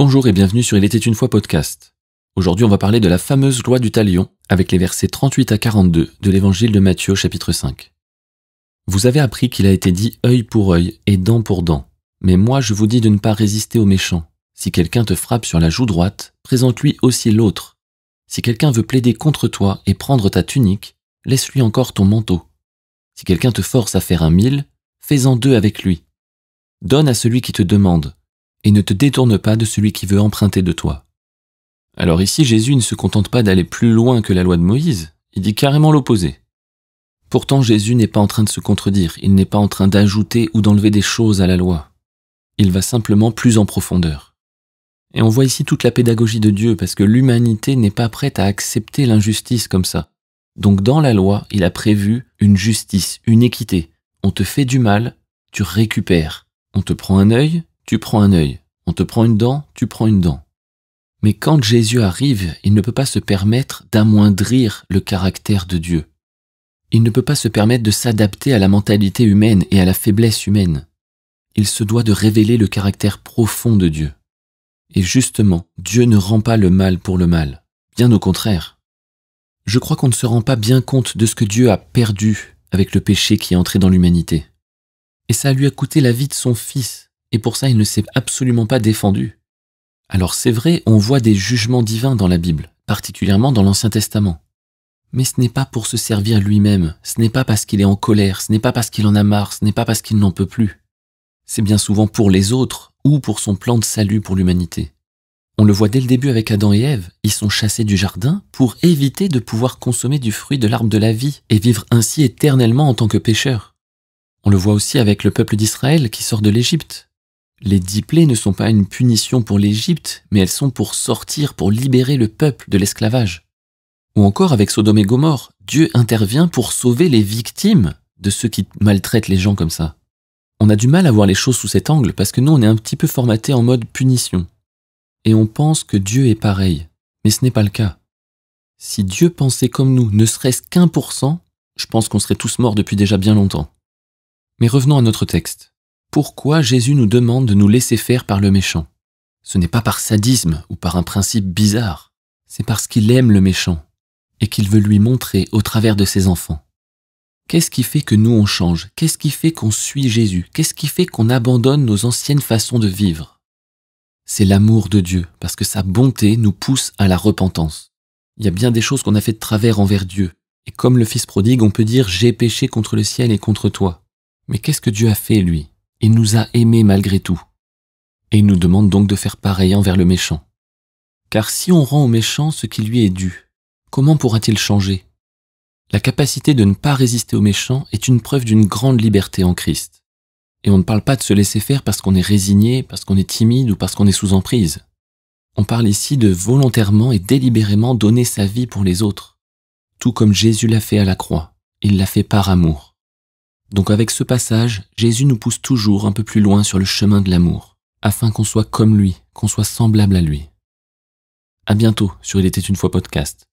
Bonjour et bienvenue sur Il était une fois podcast. Aujourd'hui on va parler de la fameuse loi du talion avec les versets 38 à 42 de l'évangile de Matthieu chapitre 5. Vous avez appris qu'il a été dit œil pour œil et dent pour dent. Mais moi je vous dis de ne pas résister aux méchants. Si quelqu'un te frappe sur la joue droite, présente-lui aussi l'autre. Si quelqu'un veut plaider contre toi et prendre ta tunique, laisse-lui encore ton manteau. Si quelqu'un te force à faire 1 000, fais-en 2 avec lui. Donne à celui qui te demande, et ne te détourne pas de celui qui veut emprunter de toi. Alors ici, Jésus ne se contente pas d'aller plus loin que la loi de Moïse, il dit carrément l'opposé. Pourtant, Jésus n'est pas en train de se contredire, il n'est pas en train d'ajouter ou d'enlever des choses à la loi. Il va simplement plus en profondeur. Et on voit ici toute la pédagogie de Dieu, parce que l'humanité n'est pas prête à accepter l'injustice comme ça. Donc dans la loi, il a prévu une justice, une équité. On te fait du mal, tu récupères. On te prend un œil, tu prends un œil. On te prend une dent, tu prends une dent. Mais quand Jésus arrive, il ne peut pas se permettre d'amoindrir le caractère de Dieu. Il ne peut pas se permettre de s'adapter à la mentalité humaine et à la faiblesse humaine. Il se doit de révéler le caractère profond de Dieu. Et justement, Dieu ne rend pas le mal pour le mal. Bien au contraire. Je crois qu'on ne se rend pas bien compte de ce que Dieu a perdu avec le péché qui est entré dans l'humanité. Et ça lui a coûté la vie de son fils. Et pour ça, il ne s'est absolument pas défendu. Alors c'est vrai, on voit des jugements divins dans la Bible, particulièrement dans l'Ancien Testament. Mais ce n'est pas pour se servir lui-même, ce n'est pas parce qu'il est en colère, ce n'est pas parce qu'il en a marre, ce n'est pas parce qu'il n'en peut plus. C'est bien souvent pour les autres ou pour son plan de salut pour l'humanité. On le voit dès le début avec Adam et Ève, ils sont chassés du jardin pour éviter de pouvoir consommer du fruit de l'arbre de la vie et vivre ainsi éternellement en tant que pécheurs. On le voit aussi avec le peuple d'Israël qui sort de l'Égypte. Les 10 plaies ne sont pas une punition pour l'Égypte, mais elles sont pour sortir, pour libérer le peuple de l'esclavage. Ou encore avec Sodome et Gomorrhe, Dieu intervient pour sauver les victimes de ceux qui maltraitent les gens comme ça. On a du mal à voir les choses sous cet angle parce que nous on est un petit peu formaté en mode punition. Et on pense que Dieu est pareil, mais ce n'est pas le cas. Si Dieu pensait comme nous, ne serait-ce qu'1%, je pense qu'on serait tous morts depuis déjà bien longtemps. Mais revenons à notre texte. Pourquoi Jésus nous demande de nous laisser faire par le méchant? Ce n'est pas par sadisme ou par un principe bizarre, c'est parce qu'il aime le méchant et qu'il veut lui montrer au travers de ses enfants. Qu'est-ce qui fait que nous on change? Qu'est-ce qui fait qu'on suit Jésus? Qu'est-ce qui fait qu'on abandonne nos anciennes façons de vivre? C'est l'amour de Dieu, parce que sa bonté nous pousse à la repentance. Il y a bien des choses qu'on a fait de travers envers Dieu, et comme le fils prodigue, on peut dire « j'ai péché contre le ciel et contre toi ». Mais qu'est-ce que Dieu a fait, lui? Il nous a aimés malgré tout. Et il nous demande donc de faire pareil envers le méchant. Car si on rend au méchant ce qui lui est dû, comment pourra-t-il changer? La capacité de ne pas résister au méchant est une preuve d'une grande liberté en Christ. Et on ne parle pas de se laisser faire parce qu'on est résigné, parce qu'on est timide ou parce qu'on est sous emprise. On parle ici de volontairement et délibérément donner sa vie pour les autres. Tout comme Jésus l'a fait à la croix. Il l'a fait par amour. Donc avec ce passage, Jésus nous pousse toujours un peu plus loin sur le chemin de l'amour, afin qu'on soit comme lui, qu'on soit semblable à lui. À bientôt sur Il était une fois podcast.